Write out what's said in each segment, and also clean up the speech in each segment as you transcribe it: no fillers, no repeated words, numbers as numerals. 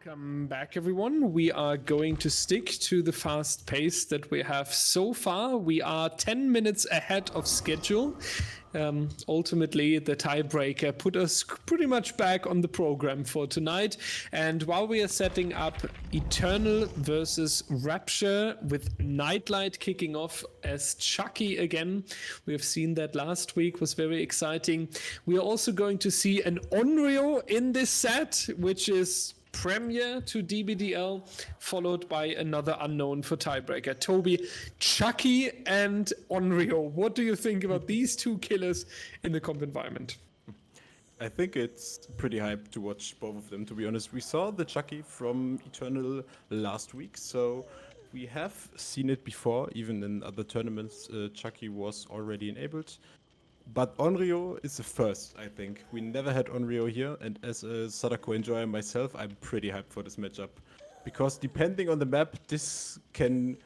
Welcome back, everyone. We are going to stick to the fast pace that we have so far. We are 10 minutes ahead of schedule. Ultimately, the tiebreaker put us pretty much back on the program for tonight. And while we are setting up Eternal versus Rapture with Nightlight kicking off as Chucky again, we have seen that last week, was very exciting. We are also going to see an Onryo in this set, which is Premier to DBDL, followed by another unknown for tiebreaker. Tobi, Chucky and Onryo. What do you think about these two killers in the comp environment? I think it's pretty hype to watch both of them, to be honest. We saw the Chucky from Eternal last week, so we have seen it before, even in other tournaments. Chucky was already enabled. But Onryo is the first, I think. We never had Onryo here, and as a Sadako enjoyer myself, I'm pretty hyped for this matchup. Because depending on the map, this can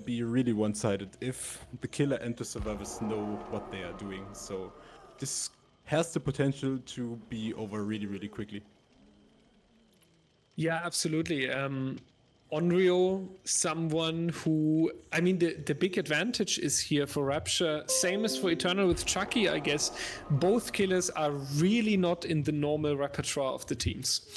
be really one-sided if the killer and the survivors know what they are doing. So this has the potential to be over really, really quickly. Yeah, absolutely. Onryo, someone who, I mean, the big advantage is here for Rapture, same as for Eternal with Chucky, I guess. Both killers are really not in the normal repertoire of the teams.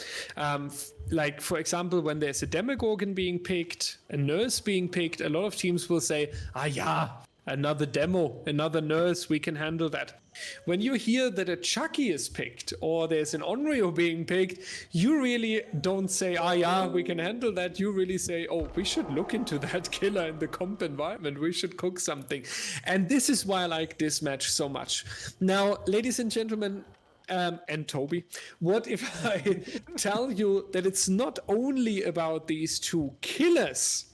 Like, for example, when there's a Demogorgon being picked, a nurse being picked, a lot of teams will say, yeah, another demo, another nurse, we can handle that. When you hear that a Chucky is picked or there's an Onryo being picked, you really don't say, yeah, we can handle that. You really say, oh, we should look into that killer in the comp environment. We should cook something. And this is why I like this match so much. Now, ladies and gentlemen, and Tobi, what if I tell you that it's not only about these two killers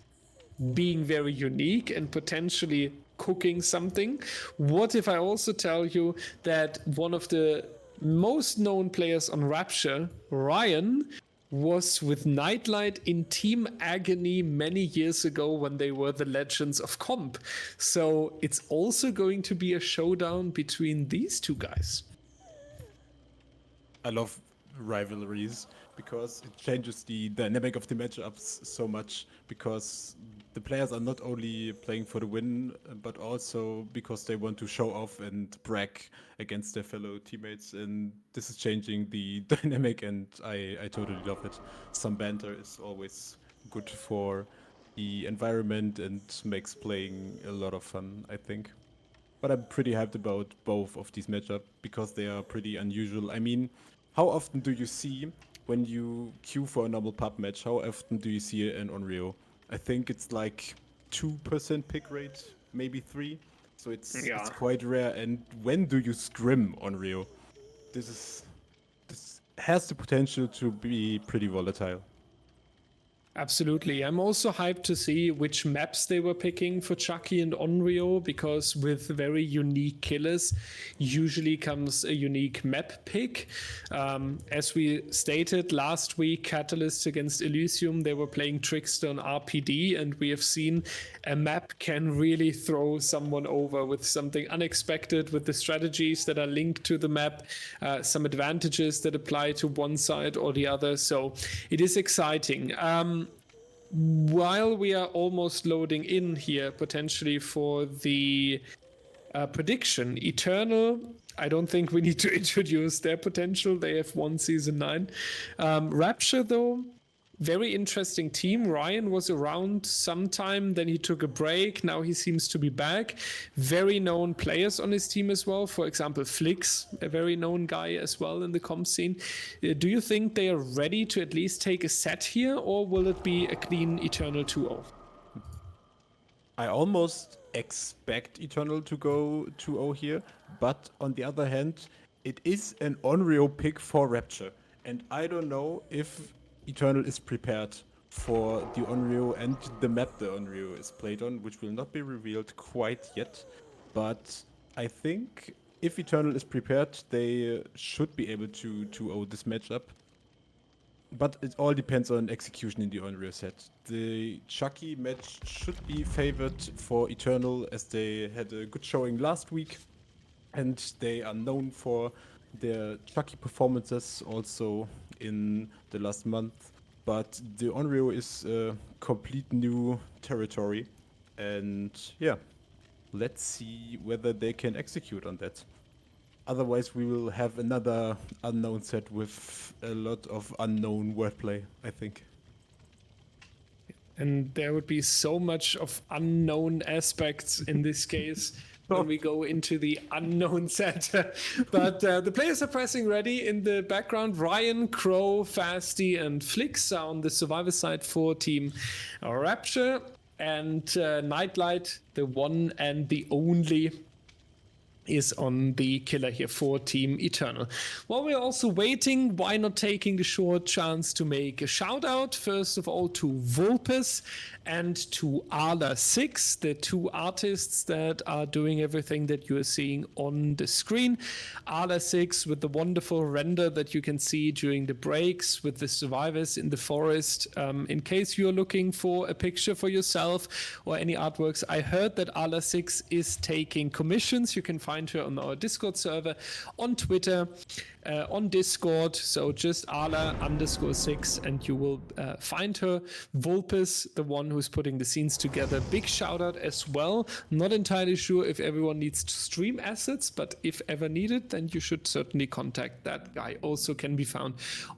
being very unique and potentially cooking something? What if I also tell you that one of the most known players on Rapture, Ryan, was with Nightlight in Team Agony many years ago when they were the legends of comp. So it's also going to be a showdown between these two guys. I love rivalries because it changes the dynamic of the matchups so much, because the players are not only playing for the win, but also because they want to show off and brag against their fellow teammates, and this is changing the dynamic, and I totally love it. Some banter is always good for the environment and makes playing a lot of fun, I think. But I'm pretty hyped about both of these matchups because they are pretty unusual. I mean, how often do you see, when you queue for a normal pub match, how often do you see an Onryo? I think it's like 2% pick rate, maybe 3%. So it's quite rare. And when do you scrim Onryo? This has the potential to be pretty volatile. Absolutely. I'm also hyped to see which maps they were picking for Chucky and Onryo, because with very unique killers usually comes a unique map pick. As we stated last week, Catalyst against Elysium, they were playing Trickster on RPD, and we have seen a map can really throw someone over with something unexpected, with the strategies that are linked to the map, some advantages that apply to one side or the other. So it is exciting. While we are almost loading in here potentially for the prediction, Eternal, I don't think we need to introduce their potential. They have won Season 9. Rapture, though, very interesting team. Ryan was around sometime, then he took a break. Now he seems to be back. Very known players on his team as well. For example, Flix, a very known guy as well in the comp scene. Do you think they are ready to at least take a set here, or will it be a clean Eternal 2-0? I almost expect Eternal to go 2-0 here, but on the other hand, it is an Onryo pick for Rapture. And I don't know if Eternal is prepared for the Onryo and the map the Onryo is played on, which will not be revealed quite yet. But I think if Eternal is prepared, they should be able to 2-0 this matchup. But it all depends on execution in the Onryo set. The Chucky match should be favored for Eternal, as they had a good showing last week. And they are known for their Chucky performances also in the last month. but the Onryo is a complete new territory. And yeah, let's see whether they can execute on that. Otherwise, we will have another unknown set with a lot of unknown wordplay, I think. And there would be so much of unknown aspects in this case when we go into the unknown set. But the players are pressing ready in the background. Ryan, Crow, Fasty, and Flix are on the survivor side for Team Rapture. And Nightlight, the one and the only, is on the killer here for Team Eternal. While we're also waiting, why not taking the short chance to make a shout out, first of all, to Vulpes and to Ala6, the two artists that are doing everything that you are seeing on the screen. Ala6 with the wonderful render that you can see during the breaks with the survivors in the forest. In case you're looking for a picture for yourself or any artworks, I heard that Ala6 is taking commissions. You can find her on our Discord server, on Twitter, on Discord. So just Ala_6 and you will find her. Vulpes, the one who's putting the scenes together. Big shout out as well. Not entirely sure if everyone needs to stream assets, but if ever needed, then you should certainly contact that guy. Also can be found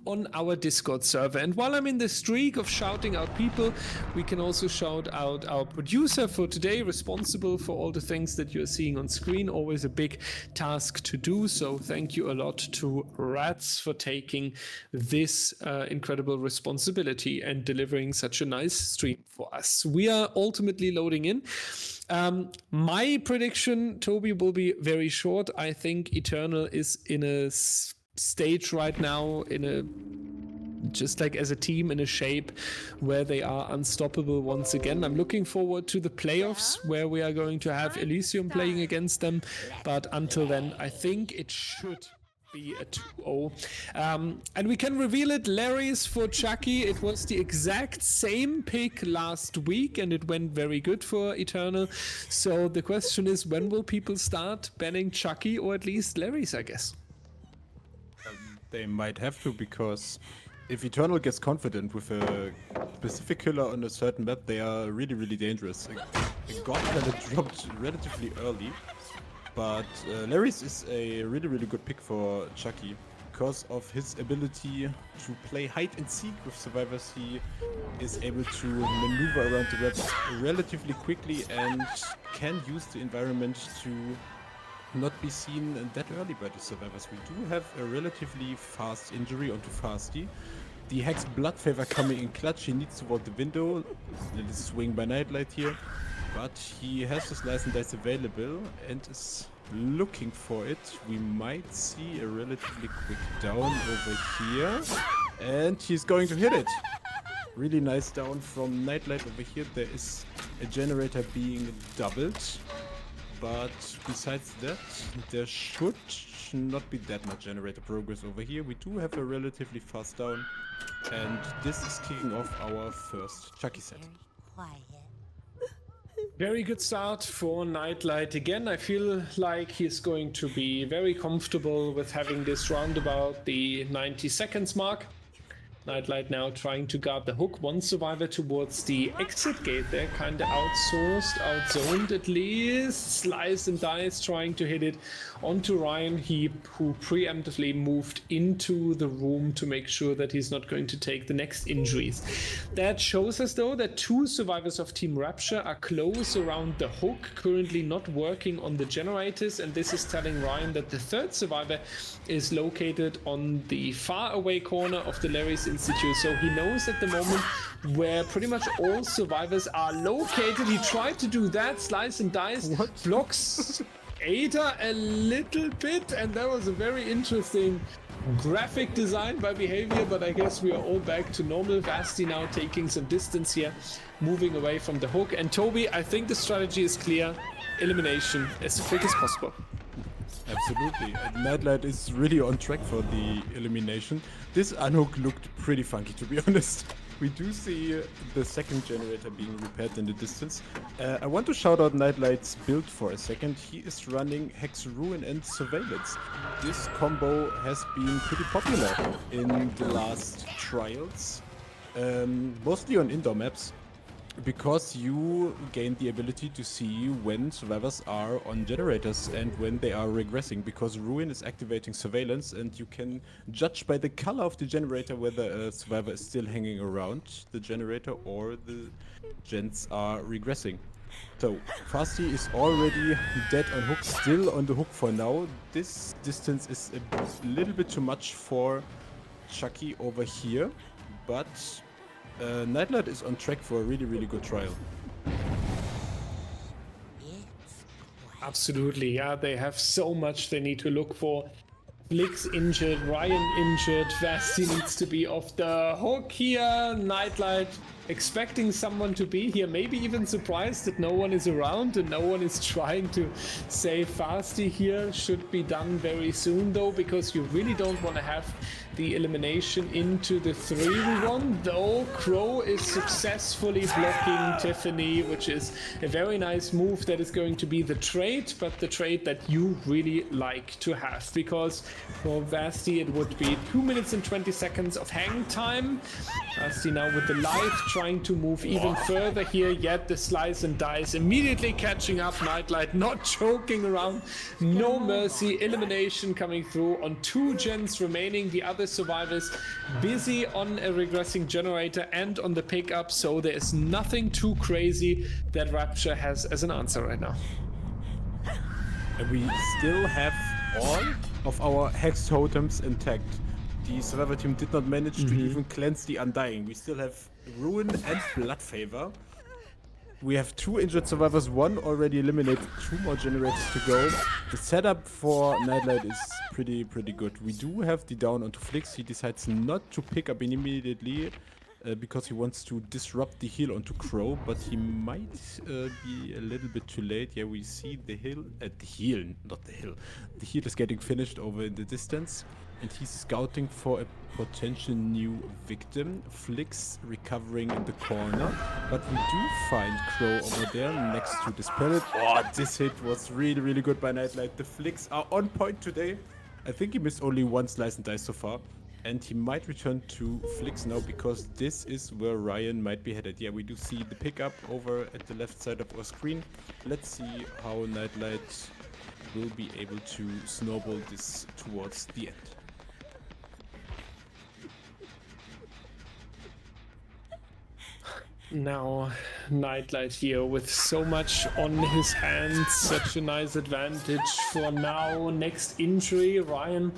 on our Discord server. And while I'm in the streak of shouting out people, we can also shout out our producer for today, responsible for all the things that you're seeing on screen. Always a big task to do. So thank you a lot to Rats for taking this incredible responsibility and delivering such a nice stream for us. We are ultimately loading in. My prediction, Tobi, will be very short. I think Eternal is in a stage right now, just like as a team, in a shape where they are unstoppable once again. I'm looking forward to the playoffs where we are going to have Elysium playing against them. But until then, I think it should be a 2-0. And we can reveal it. Larry's for Chucky. It was the exact same pick last week and it went very good for Eternal. So the question is, when will people start banning Chucky, or at least Larry's, I guess? They might have to, because if Eternal gets confident with a specific killer on a certain map, they are really, really dangerous. A God Planet dropped relatively early, but Larry's is a really, really good pick for Chucky because of his ability to play hide and seek with survivors. He is able to maneuver around the map relatively quickly and can use the environment to not be seen that early by the survivors. We do have a relatively fast injury onto Fasty. The Hex Blood Favor coming in clutch. He needs to vault the window. Little swing by Nightlight here. But he has his Slice and Dice available and is looking for it. We might see a relatively quick down over here. And he's going to hit it. Really nice down from Nightlight over here. There is a generator being doubled. But besides that, there should not be that much generator progress over here. We do have a relatively fast down, and this is kicking off our first Chucky set. Very good start for Nightlight. Again, I feel like he's going to be very comfortable with having this round about the 90 seconds mark. Nightlight now trying to guard the hook. One survivor towards the exit gate there, kind of outsourced, outzoned at least. Slice and Dice trying to hit it onto Ryan, who preemptively moved into the room to make sure that he's not going to take the next injuries. That shows us though that two survivors of Team Rapture are close around the hook, currently not working on the generators, and this is telling Ryan that the third survivor is located on the far away corner of the Larry's Institute. So he knows at the moment where pretty much all survivors are located. He tried to do that, Slice and Dice, blocks Ada a little bit, and that was a very interesting graphic design by Behavior, but I guess we are all back to normal. Vasti now taking some distance here, moving away from the hook. And Tobi, I think the strategy is clear. Elimination as quick as possible. Absolutely. And Nightlight is really on track for the elimination. This unhook looked pretty funky, to be honest. We do see the second generator being repaired in the distance. I want to shout out Nightlight's build for a second. He is running Hex Ruin and Surveillance. This combo has been pretty popular in the last trials. Mostly on indoor maps, because you gain the ability to see when survivors are on generators and when they are regressing, because Ruin is activating surveillance and you can judge by the color of the generator whether a survivor is still hanging around the generator or the gens are regressing. So Fasti is already dead on hook, still on the hook for now. This distance is a little bit too much for Chucky over here, but Nightlight is on track for a really, really good trial. Absolutely, yeah. They have so much they need to look for. Flix injured, Ryan injured, Vasti needs to be off the hook here. Nightlight expecting someone to be here, maybe even surprised that no one is around and no one is trying to save Fasti here. Should be done very soon though, because you really don't want to have the elimination into the 3v1, though Crow is successfully blocking Tiffany, which is a very nice move that is going to be the trade, but the trade that you really like to have, because for Vasti it would be 2 minutes and 20 seconds of hang time. Vasti now with the life trying to move even further here, yet the slice and dice immediately catching up. Nightlight not joking around, no mercy, elimination coming through on 2 gens remaining. The other survivors busy on a regressing generator and on the pickup, so there is nothing too crazy that Rapture has as an answer right now. And we still have all of our Hex Totems intact. The survivor team did not manage to even cleanse the Undying. We still have Ruin and Blood Favor. We have 2 injured survivors, 1 already eliminated, 2 more generators to go. The setup for Nightlight is pretty good. We do have the down onto Flix. He decides not to pick up immediately because he wants to disrupt the heal onto Crow, but he might be a little bit too late. Yeah, we see the heal, not the hill. The heal is getting finished over in the distance, and he's scouting for a potential new victim. Flix recovering in the corner, but we do find Crow over there next to this pellet. Oh, this hit was really good by Nightlight. The Flix are on point today. I think he missed only 1 slice and dice so far, and he might return to Flix now, because this is where Ryan might be headed. Yeah, we do see the pickup over at the left side of our screen. Let's see how Nightlight will be able to snowball this towards the end. Now Nightlight here with so much on his hands, such a nice advantage for now. Next injury, Ryan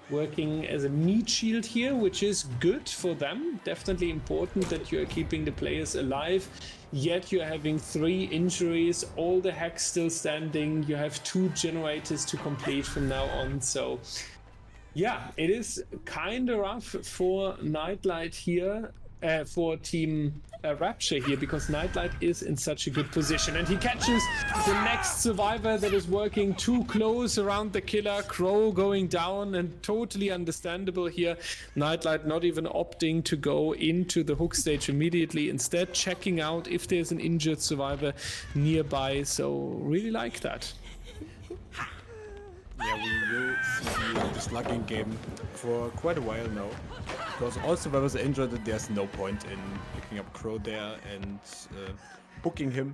working as a meat shield here, which is good for them. Definitely important that you are keeping the players alive, yet you're having 3 injuries, all the hacks still standing. You have 2 generators to complete from now on, so yeah, it is kind of rough for Nightlight here, for Team Rapture here, because Nightlight is in such a good position, and he catches the next survivor that is working too close around the killer. Crow going down, and totally understandable here. Nightlight not even opting to go into the hook stage immediately, instead checking out if there's an injured survivor nearby, so really like that. Yeah, we will see the slugging game for quite a while now, because all survivors are injured and there's no point in picking up Crow there and hooking him.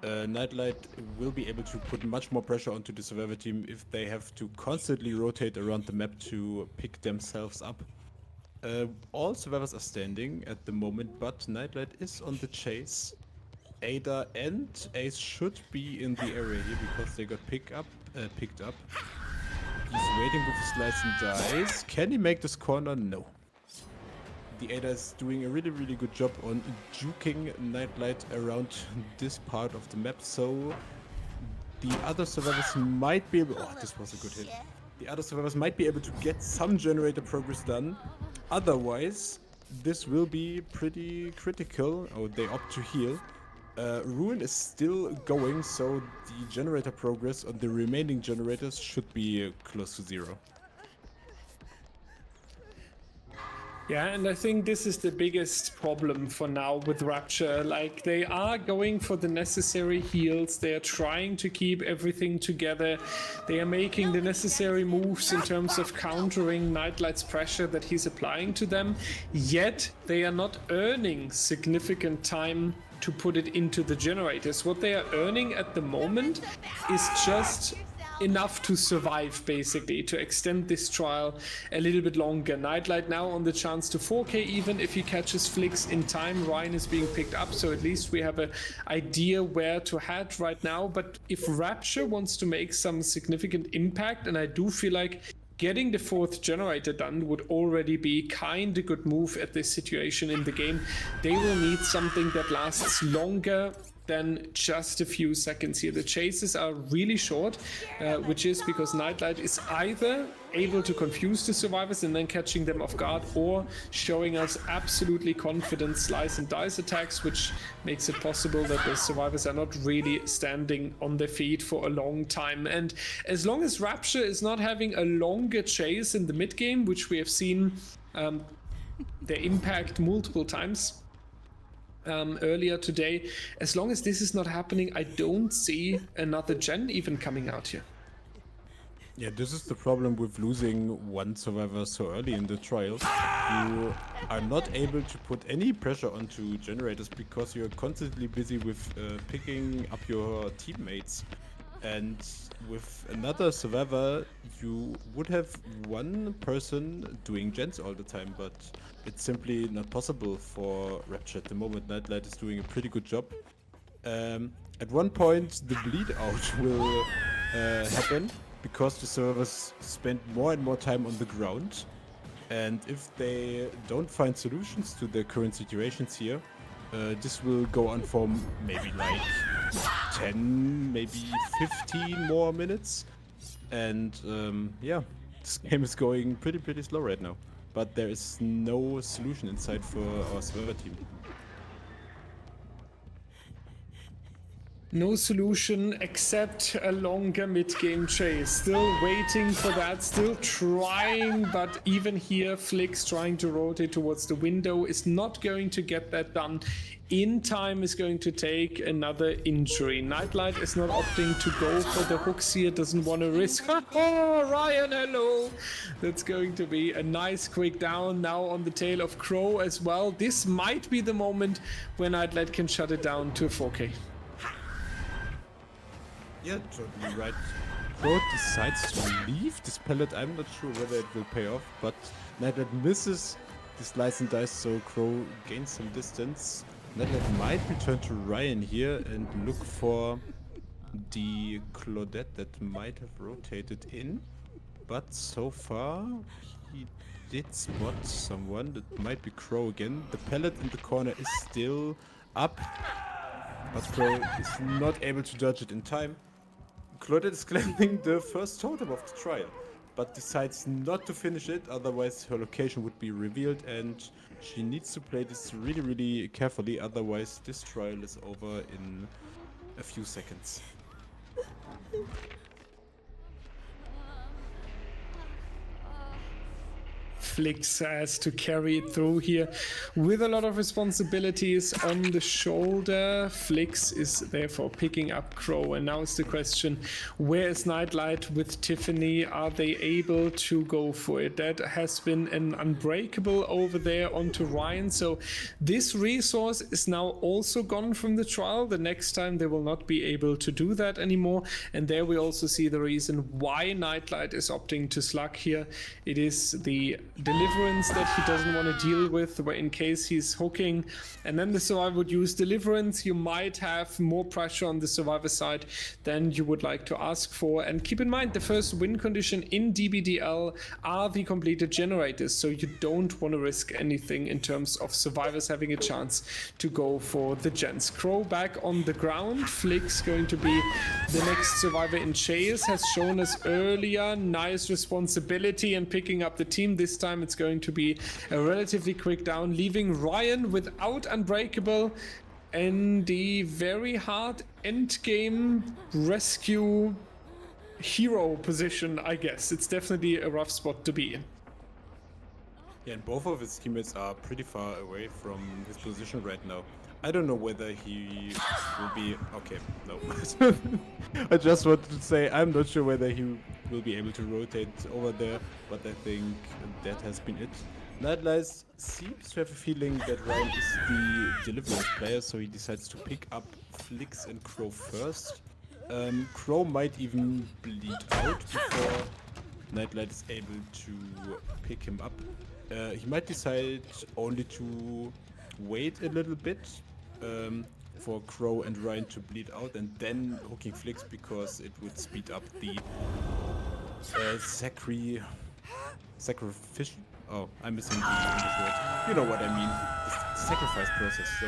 Nightlight will be able to put much more pressure onto the survivor team if they have to constantly rotate around the map to pick themselves up. All survivors are standing at the moment, but Nightlight is on the chase. Ada and Ace should be in the area here because they got picked up. He's waiting with a slice and dice. Can he make this corner? No. The Ada is doing a really good job on juking Nightlight around this part of the map, so the other survivors might be able... Oh, this was a good hit. The other survivors might be able to get some generator progress done. Otherwise, this will be pretty critical. Oh, they opt to heal. Ruin is still going, so the generator progress on the remaining generators should be close to 0. Yeah, and I think this is the biggest problem for now with Rapture. Like, they are going for the necessary heals, they are trying to keep everything together, they are making the necessary moves in terms of countering Nightlight's pressure that he's applying to them, yet they are not earning significant time to put it into the generators. What they are earning at the moment is just enough to survive, basically, to extend this trial a little bit longer. Nightlight now on the chance to 4k even if he catches Flix in time. Ryan is being picked up, so at least we have an idea where to head right now. But if Rapture wants to make some significant impact, and I do feel like getting the 4th generator done would already be kind of good move at this situation in the game, they will need something that lasts longer than just a few seconds here. The chases are really short, which is because Nightlight is either able to confuse the survivors and then catching them off guard, or showing us absolutely confident slice and dice attacks, which makes it possible that the survivors are not really standing on their feet for a long time. And as long as Rapture is not having a longer chase in the mid game, which we have seen their impact multiple times earlier today, as long as this is not happening, I don't see another gen even coming out here. Yeah, this is the problem with losing one survivor so early in the trial. You are not able to put any pressure onto generators because you're constantly busy with picking up your teammates. And with another survivor, you would have one person doing gens all the time, but it's simply not possible for Rapture at the moment. Nightlight is doing a pretty good job. At one point, the bleed out will happen because the servers spend more and more time on the ground. And if they don't find solutions to the current situations here, this will go on for maybe like 10, maybe 15 more minutes. And yeah, this game is going pretty slow right now. But there is no solution inside for our server team. No solution except a longer mid-game chase. Still waiting for that, still trying, but even here, Flix trying to rotate towards the window is not going to get that done in time, is going to take another injury. Nightlight is not opting to go for the hooks here, doesn't want to risk. Oh, Ryan, hello! That's going to be a nice quick down now on the tail of Crow as well. This might be the moment where Nightlight can shut it down to 4k. Yeah, totally right. Crow decides to leave this pellet. I'm not sure whether it will pay off, but Nightlight misses the slice and dice, so Crow gains some distance. Nightlight might return to Ryan here and look for the Claudette that might have rotated in, but so far he did spot someone. That might be Crow again. The pellet in the corner is still up, but Crow is not able to dodge it in time. Claudette is claiming the first totem of the trial, but decides not to finish it, otherwise her location would be revealed, and she needs to play this really carefully, otherwise this trial is over in a few seconds. Flix has to carry it through here with a lot of responsibilities on the shoulder. Flix is therefore picking up Crow, and now is the question, where is Nightlight with Tiffany? Are they able to go for it? That has been an unbreakable over there onto Ryan, so this resource is now also gone from the trial. The next time they will not be able to do that anymore, and there we also see the reason why Nightlight is opting to slug here. It is the deliverance that he doesn't want to deal with, where in case he's hooking and then the survivor would use deliverance, you might have more pressure on the survivor side than you would like to ask for. And keep in mind, the first win condition in DBDL are the completed generators, so you don't want to risk anything in terms of survivors having a chance to go for the gens. Crow back on the ground. Flix going to be the next survivor in chase, has shown us earlier nice responsibility and picking up the team. This time it's going to be a relatively quick down, leaving Ryan without Unbreakable and the very hard endgame rescue hero position, I guess. It's definitely a rough spot to be in. Yeah, and both of his teammates are pretty far away from his position right now. I don't know whether he will be... Okay, no. I just wanted to say, I'm not sure whether he will be able to rotate over there, but I think that has been it. Nightlight seems to have a feeling that Ryan is the deliverance player, so he decides to pick up Flix and Crow first. Crow might even bleed out before Nightlight is able to pick him up. He might decide only to wait a little bit for Crow and Ryan to bleed out and then hooking Flix because it would speed up the sacrificial. Oh, I'm missing the English word. You know what I mean. The sacrifice process. So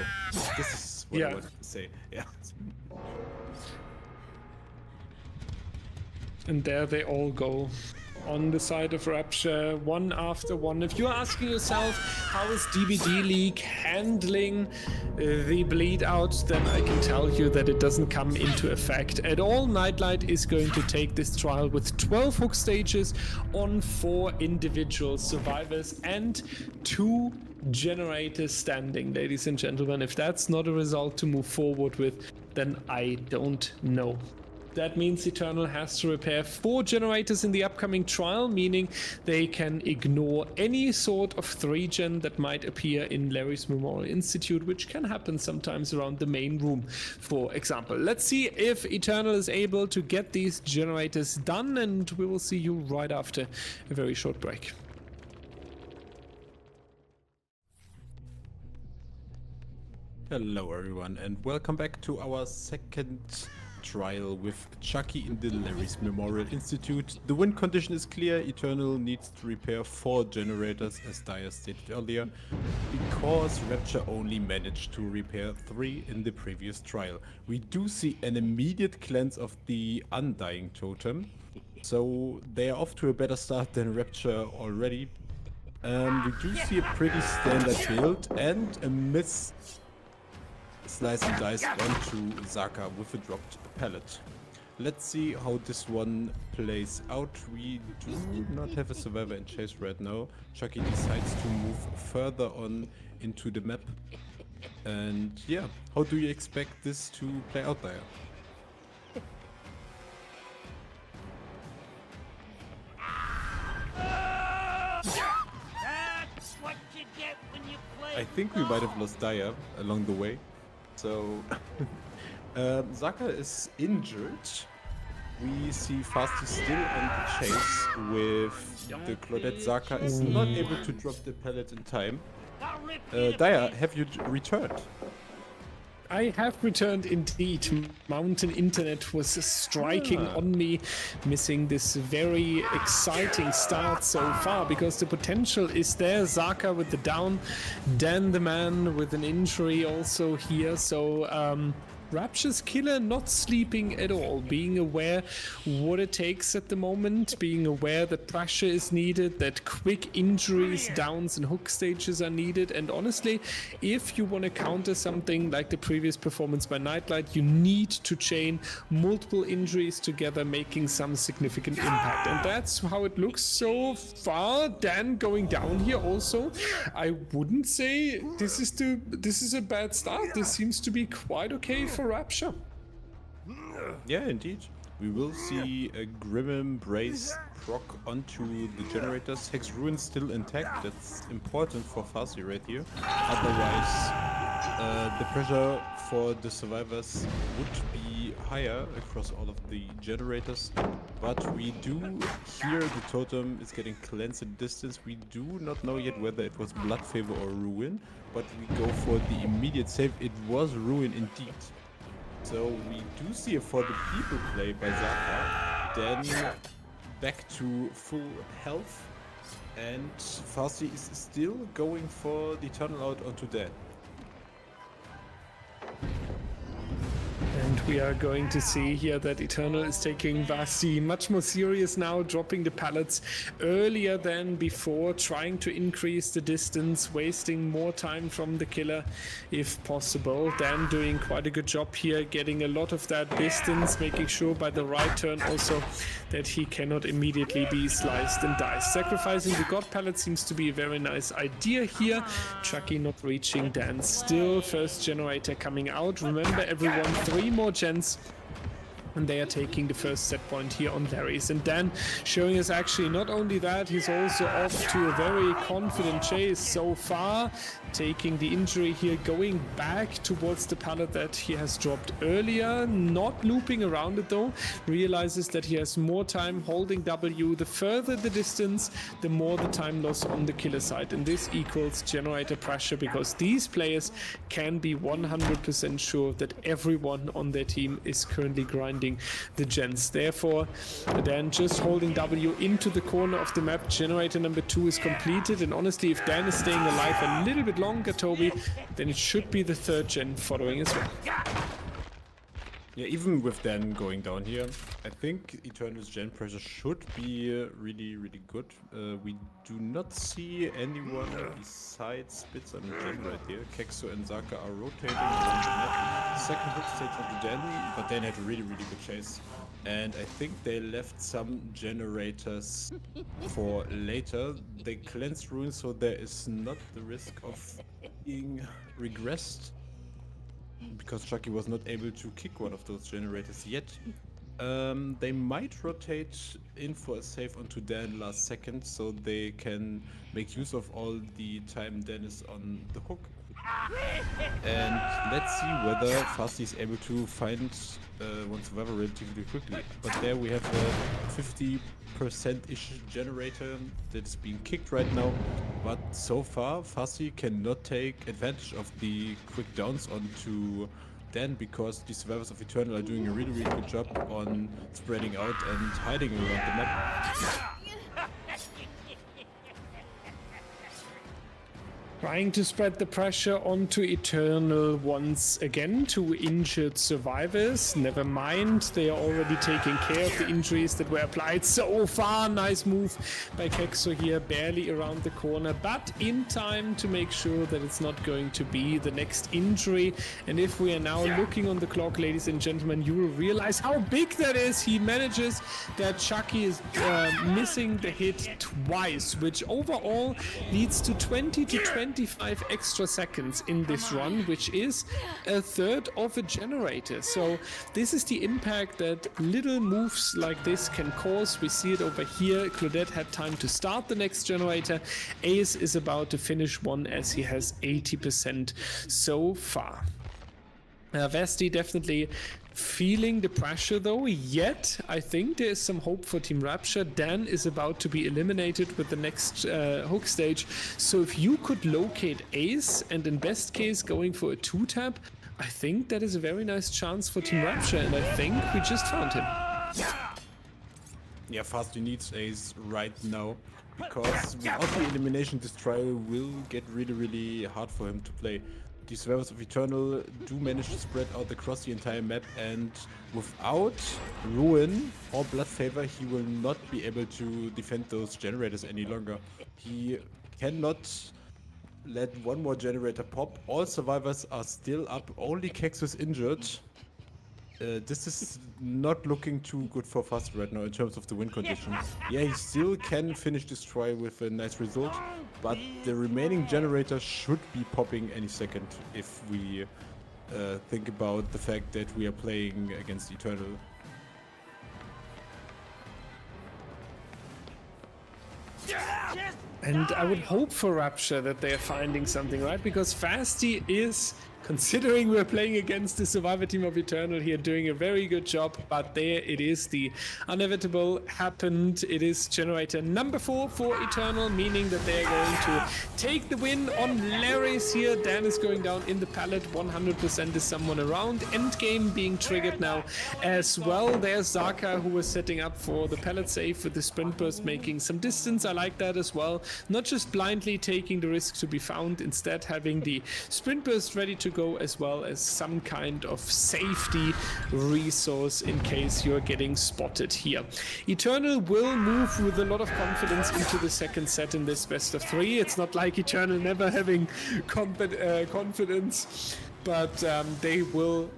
this is what I wanted to say. Yeah. And there they all go. On the side of Rapture, one after one. If you're asking yourself, how is DBDLeague handling the bleed out, then I can tell you that it doesn't come into effect at all. Nightlight is going to take this trial with 12 hook stages on 4 individual survivors and 2 generators standing, ladies and gentlemen. If that's not a result to move forward with, then I don't know. That means Eternal has to repair 4 generators in the upcoming trial, meaning they can ignore any sort of 3-gen that might appear in Larry's Memorial Institute, which can happen sometimes around the main room, for example. Let's see if Eternal is able to get these generators done, and we will see you right after a very short break. Hello everyone, and welcome back to our second trial with Chucky in the Larry's Memorial Institute. The win condition is clear. Eternal needs to repair 4 generators, as Dyer stated earlier, because Rapture only managed to repair 3 in the previous trial. We do see an immediate cleanse of the Undying Totem, so they are off to a better start than Rapture already. We do see a pretty standard build and a miss slice and dice onto Zaka with a dropped pallet. Let's see how this one plays out. We do not have a survivor in chase right now. Chucky decides to move further on into the map. And yeah, how do you expect this to play out there? That's what you get when you play. I think we might have lost Daya along the way. So, Zaka is injured. We see Fasty still on the chase with the Claudette. Zaka is not able to drop the pallet in time. Daya, have you returned? I have returned indeed. Mountain Internet was striking on me, missing this very exciting start so far, because the potential is there. Zaka with the down, Dan the man with an injury also here. So Rapture's killer not sleeping at all, being aware what it takes at the moment, being aware that pressure is needed, that quick injuries, downs and hook stages are needed. And honestly, if you want to counter something like the previous performance by Nightlight, you need to chain multiple injuries together, making some significant impact. And that's how it looks so far. Dan going down here also. I wouldn't say this is a bad start. This seems to be quite okay for Rapture. Yeah, indeed. We will see a Grim Embrace proc onto the generators. Hex Ruin still intact. That's important for Farsi right here. Otherwise, the pressure for the survivors would be higher across all of the generators. But we do hear the totem is getting cleansed at distance. We do not know yet whether it was Blood Favor or Ruin, but we go for the immediate save. It was Ruin indeed. So we do see a For the People play by Zaka, then back to full health, and Farsi is still going for the Eternal out onto Dan. And we are going to see here that Eternal is taking Vasti much more serious now, dropping the pallets earlier than before, trying to increase the distance, wasting more time from the killer if possible. Dan doing quite a good job here, getting a lot of that distance, making sure by the right turn also that he cannot immediately be sliced and diced. Sacrificing the god pallet seems to be a very nice idea here. Chucky not reaching Dan. Still first generator coming out. Remember everyone, 3 more gens. And they are taking the first set point here on Larry's. And Dan showing us actually not only that, he's also off to a very confident chase so far, taking the injury here, going back towards the pallet that he has dropped earlier, not looping around it though, realizes that he has more time holding W. The further the distance, the more the time loss on the killer side. And this equals generator pressure, because these players can be 100% sure that everyone on their team is currently grinding the gens. Therefore, Dan just holding W into the corner of the map. Generator number 2 is completed, and honestly, if Dan is staying alive a little bit longer, Tobi, then it should be the 3rd gen following as well. Yeah, even with Dan going down here, I think Eternal's gen pressure should be really, really good. We do not see anyone besides Spitz on the gen right here. Kexo and Zaka are rotating around the map. Second hook stage onto Dan, but Dan had a really, really good chase. And I think they left some generators for later. They cleansed runes, so there is not the risk of being regressed, because Chucky was not able to kick one of those generators yet. They might rotate in for a save onto Dan last second, so they can make use of all the time Dan is on the hook. And let's see whether Fasti is able to find one survivor relatively quickly. But there we have a 50%-ish generator that's being kicked right now. But so far, Fasti cannot take advantage of the quick downs onto Dan, because the survivors of Eternal are doing a really, really good job on spreading out and hiding around the map. Trying to spread the pressure onto Eternal once again to injured survivors. Never mind, they are already taking care of the injuries that were applied so far. Nice move by Kexo here, barely around the corner, but in time to make sure that it's not going to be the next injury. And if we are now looking on the clock, ladies and gentlemen, you will realize how big that is. He manages that Chucky is missing the hit twice, which overall leads to 20 to 25 extra seconds in this run, which is a 1/3 of a generator. So this is the impact that little moves like this can cause. We see it over here. Claudette had time to start the next generator. Ace is about to finish one as he has 80% so far. Vesti definitely feeling the pressure though, yet I think there is some hope for Team Rapture. Dan is about to be eliminated with the next hook stage, so if you could locate Ace and in best case going for a 2-tap, I think that is a very nice chance for Team Rapture, and I think we just found him. Yeah, Fasti needs Ace right now, because without the elimination this trial will get really, really hard for him to play. The survivors of Eternal do manage to spread out across the entire map, and without Ruin or Blood Favor, he will not be able to defend those generators any longer. He cannot let one more generator pop. All survivors are still up, only Kex is injured. This is not looking too good for Fast right now in terms of the win condition. Yeah, he still can finish this try with a nice result, but the remaining generator should be popping any second if we think about the fact that we are playing against Eternal. And I would hope for Rapture that they are finding something, right? Because Fasti is, considering we're playing against the Survivor team of Eternal here, doing a very good job, but there it is, the inevitable happened. It is generator number 4 for Eternal, meaning that they are going to take the win on Larry's here. Dan is going down in the pallet, 100% is someone around. Endgame being triggered now as well. There's Zaka, who was setting up for the pallet save with the sprint burst, making some distance. I like that as well. Not just blindly taking the risk to be found, instead having the sprint burst ready to go, as well as some kind of safety resource in case you're getting spotted here. Eternal will move with a lot of confidence into the second set in this best of 3. It's not like Eternal never having confidence, but they will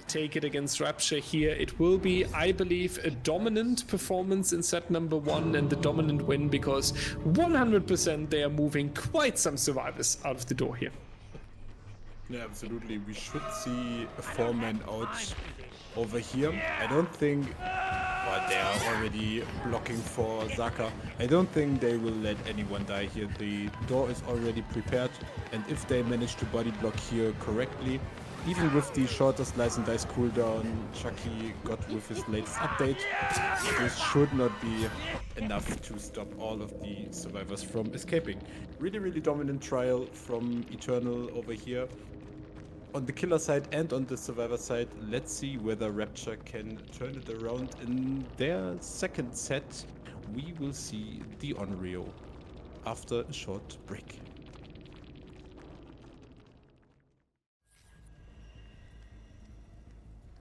take it against Rapture here. It will be, I believe, a dominant performance in set number 1 and the dominant win, because 100% they are moving quite some survivors out of the door here. Yeah, absolutely. We should see a 4-man out over here. I don't think... But they are already blocking for Zaka. I don't think they will let anyone die here. The door is already prepared, and if they manage to body block here correctly, even with the shorter slice and dice cooldown Chucky got with his latest update, this should not be enough to stop all of the survivors from escaping. Really, really dominant trial from Eternal over here. On the killer side and on the survivor side, let's see whether Rapture can turn it around in their second set. We will see the Onryo after a short break.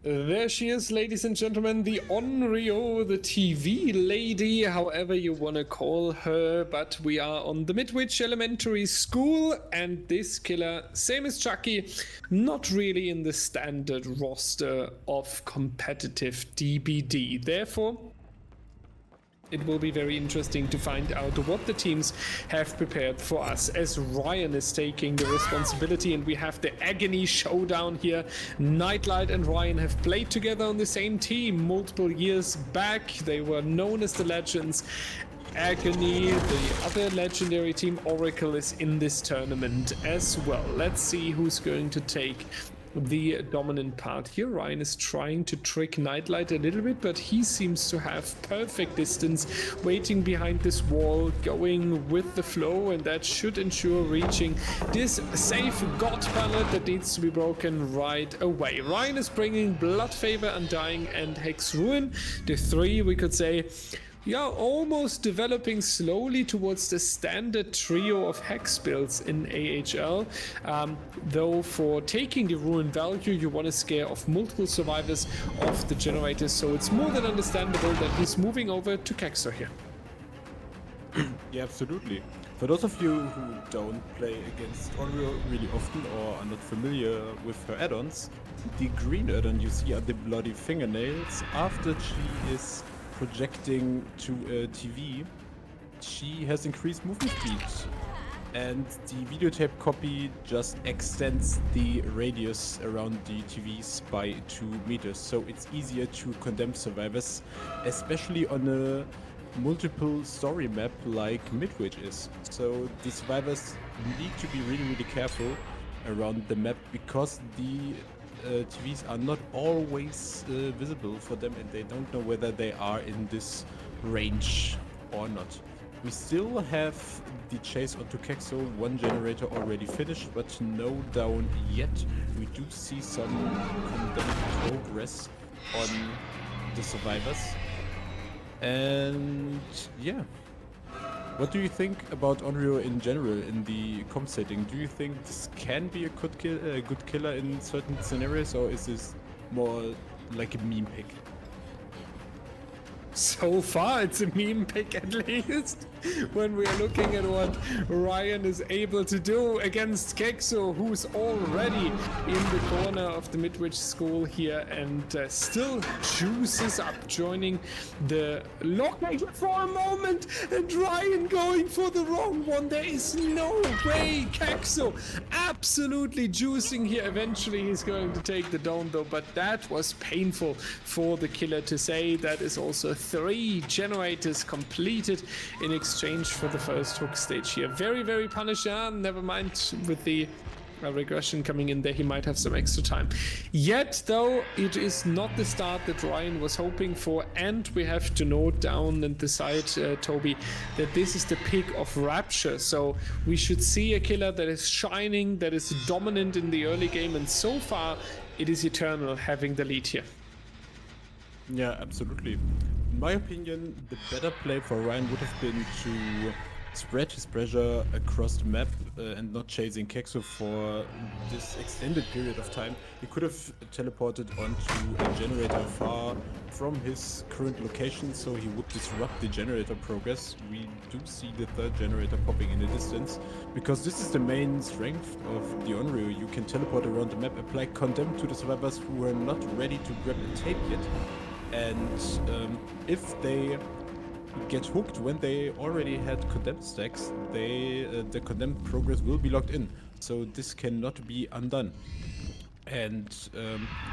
There she is, ladies and gentlemen, the Onryo, the TV lady, however you want to call her. But we are on the Midwich Elementary School, and this killer, same as Chucky, not really in the standard roster of competitive DBD. Therefore, it will be very interesting to find out what the teams have prepared for us, as Ryan is taking the responsibility, and we have the Agony showdown here. Nightlight and Ryan have played together on the same team multiple years back. They were known as the Legends. Agony, the other legendary team, Oracle, is in this tournament as well. Let's see who's going to take the dominant part here. Ryan is trying to trick Nightlight a little bit, but he seems to have perfect distance, waiting behind this wall, going with the flow, and that should ensure reaching this safe God pallet that needs to be broken right away. Ryan is bringing Blood Favor, Undying, and Hex Ruin. The 3, we could say, yeah, almost developing slowly towards the standard trio of hex builds in AHL. Though for taking the ruin value, you want to scare off multiple survivors of the generators, so it's more than understandable that he's moving over to Kexor here. Yeah, absolutely. For those of you who don't play against Onryo really often or are not familiar with her add-ons, the green add-on you see are the bloody fingernails. After she is projecting to a TV, she has increased movement speed, and the videotape copy just extends the radius around the TVs by 2 meters, so it's easier to condemn survivors, especially on a multiple story map like Midwich is. So the survivors need to be really, really careful around the map, because the TVs are not always visible for them, and they don't know whether they are in this range or not. We still have the chase onto Kexo, 1 generator already finished, but no down yet. We do see some progress on the survivors. And yeah. What do you think about Onryo in general in the comp setting? Do you think this can be a good killer in certain scenarios, or is this more like a meme pick? So far, it's a meme pick at least. When we are looking at what Ryan is able to do against Kexo, who's already in the corner of the Midwich School here and still juices up, joining the lockmaker for a moment, and Ryan going for the wrong one. There is no way. Kexo absolutely juicing here. Eventually he's going to take the dome though, but that was painful for the killer to say. That is also 3 generators completed in exchange for the first hook stage here. Very, very punishing. Never mind, with the regression coming in there, he might have some extra time. Yet, though, it is not the start that Ryan was hoping for, and we have to note down and decide, Tobi, that this is the pick of Rapture. So we should see a killer that is shining, that is dominant in the early game, and so far it is Eternal having the lead here. Yeah, absolutely. In my opinion, the better play for Ryan would have been to spread his pressure across the map and not chasing Kexo for this extended period of time, he could have teleported onto a generator far from his current location, so he would disrupt the generator progress. We do see the third generator popping in the distance, because this is the main strength of the Onryo. You can teleport around the map, apply Condemn to the survivors who are not ready to grab a tape yet, and if they get hooked when they already had condemned stacks, the condemned progress will be locked in, so this cannot be undone. And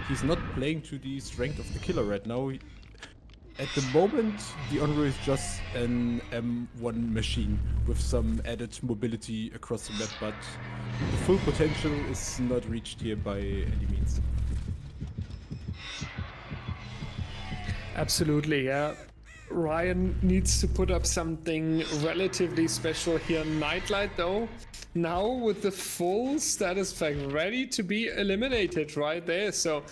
he's not playing to the strength of the killer right now. At the moment, the Onryo is just an M1 machine with some added mobility across the map, but the full potential is not reached here by any means. Absolutely, yeah. Ryan needs to put up something relatively special here. Nightlight, though, now with the full status pack ready to be eliminated right there. So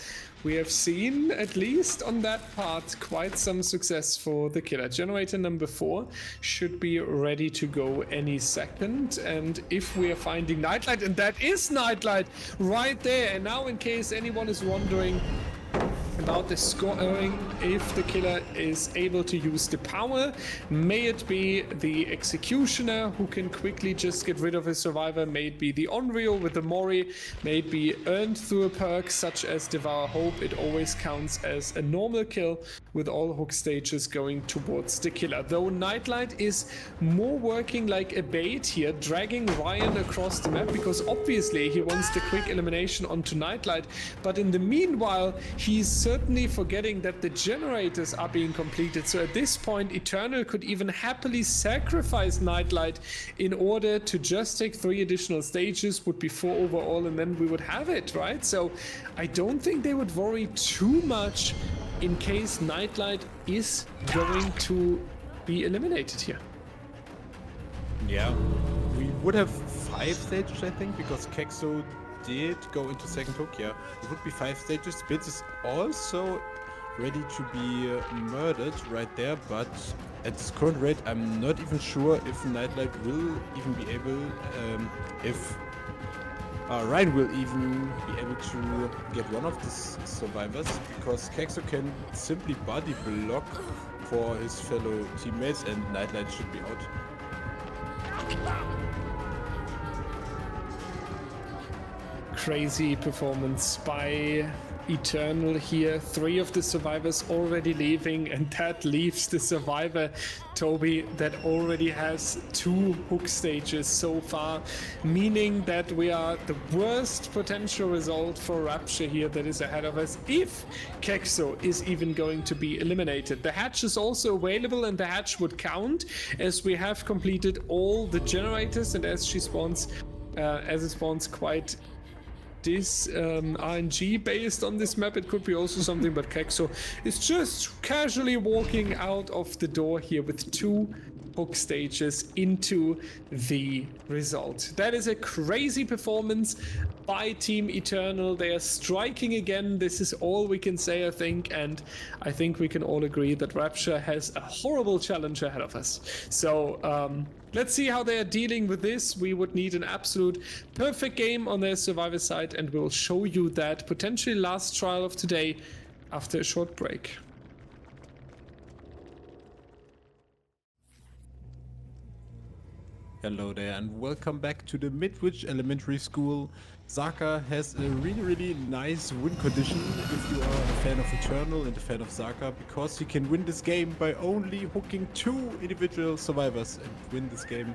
we have seen, at least on that part, quite some success for the killer. Generator number 4 should be ready to go any second. And if we are finding Nightlight, and that is Nightlight right there. And now, in case anyone is wondering about the scoring, if the killer is able to use the power, may it be the executioner who can quickly just get rid of his survivor, may it be the Onryo with the Mori, may it be earned through a perk such as Devour Hope. It always counts as a normal kill with all hook stages going towards the killer. Though Nightlight is more working like a bait here, dragging Ryan across the map, because obviously he wants the quick elimination onto Nightlight, but in the meanwhile he's certainly forgetting that the generators are being completed. So at this point, Eternal could even happily sacrifice Nightlight in order to just take 3 additional stages, would be 4 overall, and then we would have it, right? So I don't think they would worry too much in case Nightlight is going to be eliminated here. Yeah, we would have 5 stages, I think, because Kexo did go into second hook. Yeah, it would be 5 stages. Spitz is also ready to be murdered right there, but at this current rate, I'm not even sure if Nightlight will even be able, if Ryan will even be able to get one of these survivors, because Kexo can simply body block for his fellow teammates, and Nightlight should be out. Crazy performance by Eternal here. 3 of the survivors already leaving, and that leaves the survivor Tobi that already has 2 hook stages so far, meaning that we are the worst potential result for Rapture here that is ahead of us if Kexo is even going to be eliminated. The hatch is also available, and the hatch would count as we have completed all the generators, and as she spawns, as it spawns quite this RNG based on this map, it could be also something, but Kexo is just casually walking out of the door here with 2 hook stages into the result. That is a crazy performance by Team Eternal. They are striking again. This is all we can say, I think, and I think we can all agree that Rapture has a horrible challenge ahead of us. So let's see how they are dealing with this. We would need an absolute perfect game on their survivor side, and we'll show you that potentially last trial of today after a short break. Hello there and welcome back to the Midwich Elementary School. Zaka has a really nice win condition if you are a fan of Eternal and a fan of Zaka, because he can win this game by only hooking 2 individual survivors and win this game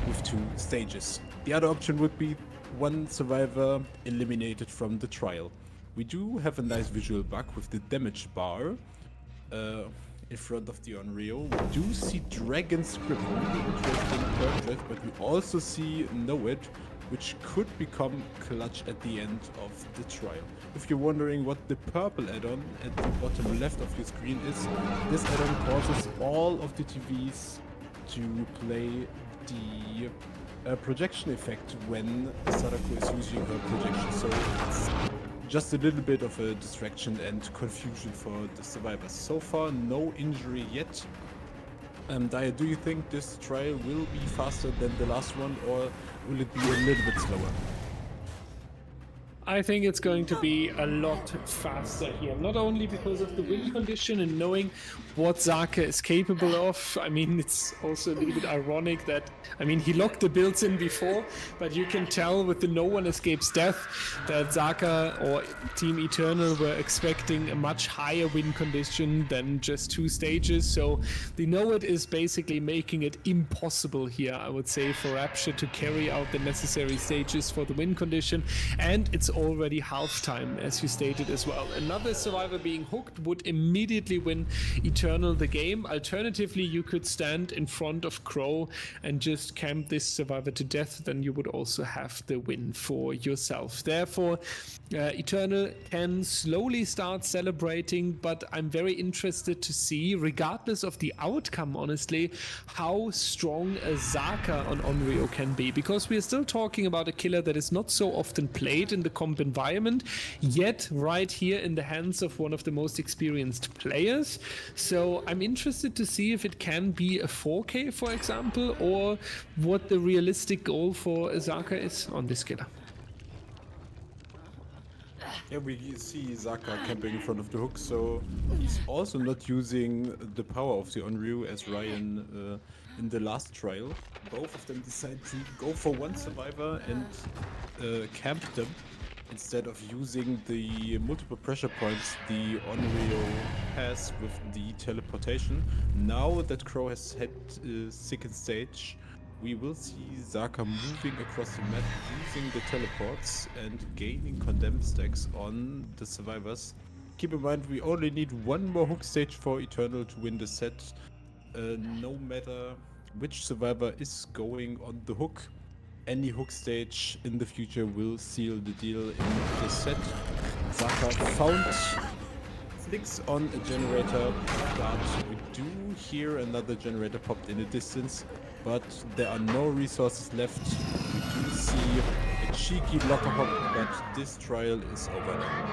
with 2 stages. The other option would be 1 survivor eliminated from the trial. We do have a nice visual bug with the damage bar in front of the Onryo. We do see Dragon Script, really interesting purchase, but we also see Know It, which could become clutch at the end of the trial. If you're wondering what the purple add-on at the bottom left of your screen is, this add-on causes all of the TVs to play the projection effect when Sadako is using her projection. So it's just a little bit of a distraction and confusion for the survivors. So far, no injury yet. Daya, do you think this trial will be faster than the last one, or will it be a little bit slower? I think it's going to be a lot faster here, not only because of the win condition and knowing what Zaka is capable of. I mean, it's also a little bit ironic that, I mean, he locked the builds in before, but you can tell with the no one escapes death that Zaka or Team Eternal were expecting a much higher win condition than just 2 stages. So the know it is basically making it impossible here, I would say, for Rapture to carry out the necessary stages for the win condition. And it's already halftime, as you stated as well. Another survivor being hooked would immediately win Eternal the game. Alternatively, you could stand in front of Crow and just camp this survivor to death, then you would also have the win for yourself. Therefore, Eternal can slowly start celebrating, but I'm very interested to see, regardless of the outcome, honestly, how strong a Zaka on Onryo can be, because we are still talking about a killer that is not so often played in the comp environment, yet right here in the hands of one of the most experienced players. So I'm interested to see if it can be a 4K, for example, or what the realistic goal for Zaka is on this killer. Yeah, we see Zaka camping in front of the hook, so he's also not using the power of the Onryo as Ryan in the last trial. Both of them decide to go for one survivor and camp them instead of using the multiple pressure points the Onryo has with the teleportation. Now that Crow has had second stage, we will see Zaka moving across the map using the teleports and gaining condemned stacks on the survivors. Keep in mind, we only need one more hook stage for Eternal to win the set. No matter which survivor is going on the hook, any hook stage in the future will seal the deal in the set. Zaka found flicks on a generator, but we do hear another generator popped in the distance, but there are no resources left. We do see a cheeky locker hop, but this trial is over now.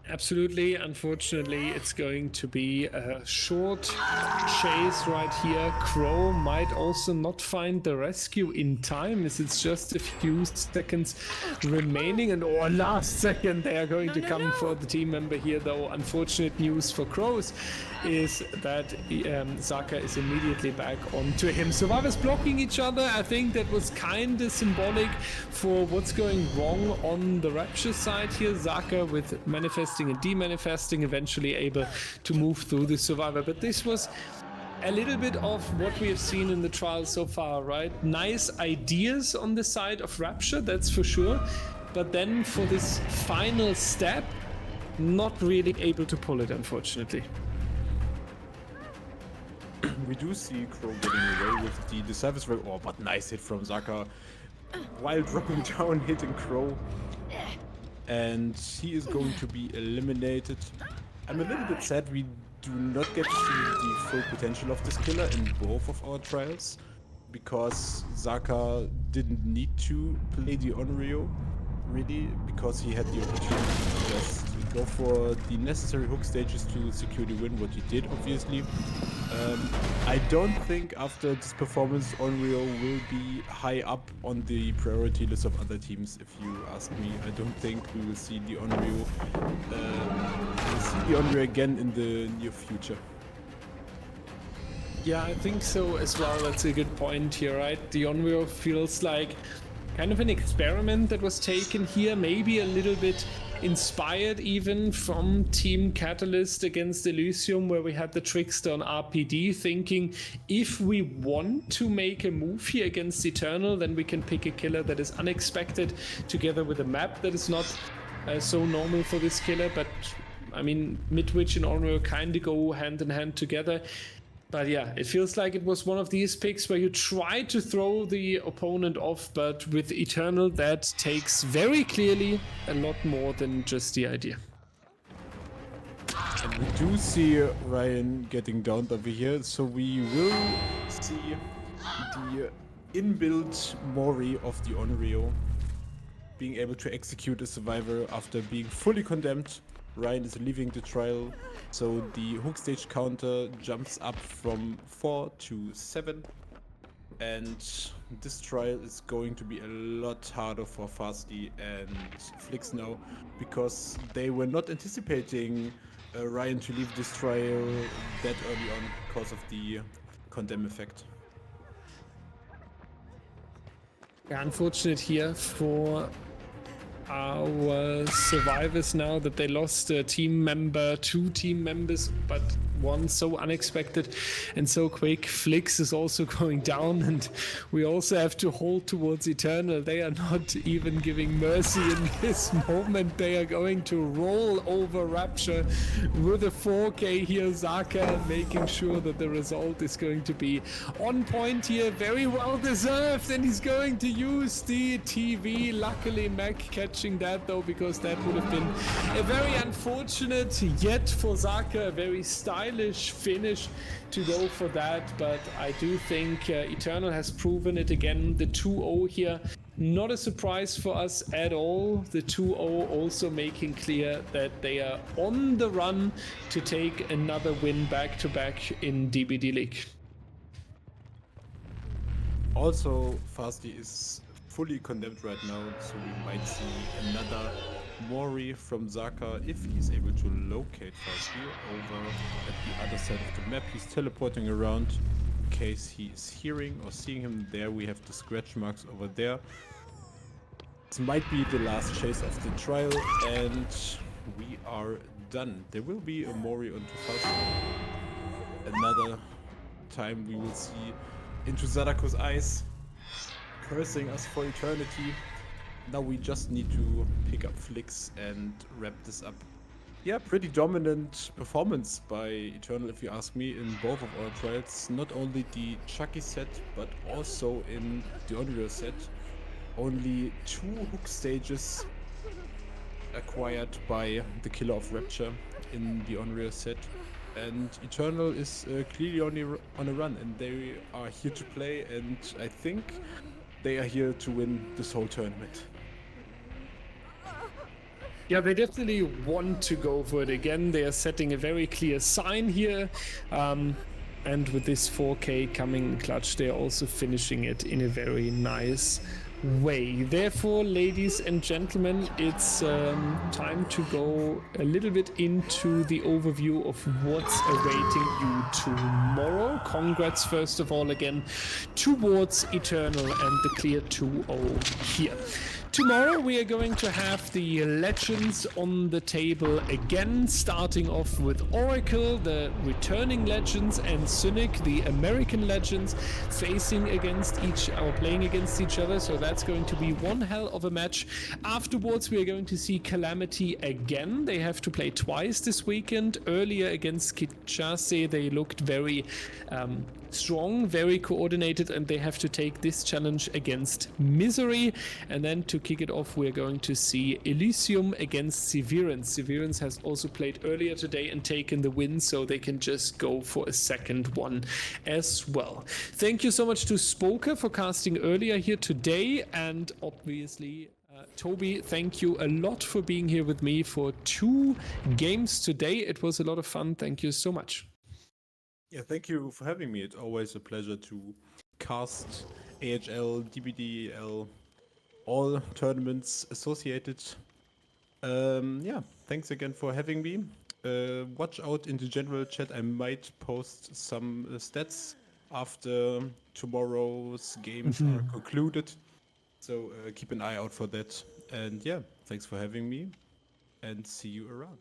Absolutely. Unfortunately, it's going to be a short chase right here. Crow might also not find the rescue in time, as it's just a few seconds remaining. And last second, they are going to come for the team member here, though. Unfortunate news for Crows is that Zaka is immediately back onto him. Survivors blocking each other. I think that was kind of symbolic for what's going wrong on the Rapture side here. Zaka with manifesting and demanifesting, eventually able to move through the survivor. But this was a little bit of what we have seen in the trial so far, right? Nice ideas on the side of Rapture, that's for sure. But then for this final step, not really able to pull it, unfortunately. We do see Crow getting away with the service ray. Oh, but nice hit from Zaka while dropping down, hitting Crow. And he is going to be eliminated. I'm a little bit sad we do not get to see the full potential of this killer in both of our trials, because Zaka didn't need to play the Onryo, really, because he had the opportunity to just go for the necessary hook stages to secure the win, what he did, obviously. I don't think after this performance Onryo will be high up on the priority list of other teams, if you ask me. I don't think we will see the Onryo again in the near future. Yeah, I think so as well. That's a good point here, right? The Onryo feels like kind of an experiment that was taken here, maybe a little bit inspired even from Team Catalyst against Elysium, where we had the Trickster on RPD, thinking if we want to make a move here against Eternal, then we can pick a killer that is unexpected together with a map that is not so normal for this killer. But I mean, Midwich and Onryo kind of go hand in hand together. But yeah, it feels like it was one of these picks where you try to throw the opponent off, but with Eternal, that takes very clearly a lot more than just the idea. And we do see Ryan getting downed over here, so we will see the inbuilt Mori of the Onryo being able to execute a survivor after being fully condemned. Ryan is leaving the trial, so the hook stage counter jumps up from 4 to 7. And this trial is going to be a lot harder for Fasti and Flix now, because they were not anticipating Ryan to leave this trial that early on because of the condemn effect. Yeah, unfortunate here for our survivors now that they lost a team member, 2 team members, but one so unexpected and so quick. Flix is also going down, and we also have to hold towards Eternal. They are not even giving mercy in this moment. They are going to roll over Rapture with a 4K here. Zaka making sure that the result is going to be on point here, very well deserved, and he's going to use the TV. Luckily Mac catching that though, because that would have been a very unfortunate, yet for Zaka a very stylish finish to go for that. But I do think Eternal has proven it again. The 2-0 here, not a surprise for us at all. The 2-0 also making clear that they are on the run to take another win back-to-back in DBDLeague. Also, Fasti is fully condemned right now, so we might see another Mori from Zaka if he's able to locate Fasti over at the other side of the map. He's teleporting around in case he is hearing or seeing him. There we have the scratch marks over there. This might be the last chase of the trial, and we are done. There will be a Mori onto Fasti. Another time we will see into Zadako's eyes, cursing us for eternity. Now we just need to pick up Flix and wrap this up. Yeah, pretty dominant performance by Eternal, if you ask me, in both of our trials. Not only the Chucky set, but also in the Onryo set. Only 2 hook stages acquired by the killer of Rapture in the Onryo set. And Eternal is clearly on a run, and they are here to play, and I think they are here to win this whole tournament. Yeah, they definitely want to go for it again. They are setting a very clear sign here. And with this 4K coming in clutch, they are also finishing it in a very nice way. Therefore, ladies and gentlemen, it's time to go a little bit into the overview of what's awaiting you tomorrow. Congrats, first of all, again, towards Eternal and the clear 2-0 here. Tomorrow we are going to have the legends on the table again, starting off with Oracle, the returning legends, and Cynic, the American legends, facing against playing against each other. So that's going to be one hell of a match. Afterwards we are going to see Calamity again. They have to play twice this weekend. Earlier against Kitchase they looked very strong, very coordinated, and they have to take this challenge against Misery. And then to kick it off, we're going to see Elysium against Severance. Severance has also played earlier today and taken the win, so they can just go for a second one as well. Thank you so much to Spoker for casting earlier here today, and obviously Tobi, thank you a lot for being here with me for 2 games today. It was a lot of fun. Thank you so much. Yeah, thank you for having me. It's always a pleasure to cast AHL, DBDL, all tournaments associated. Yeah, thanks again for having me. Watch out in the general chat. I might post some stats after tomorrow's games are concluded. So keep an eye out for that. And yeah, thanks for having me, and see you around.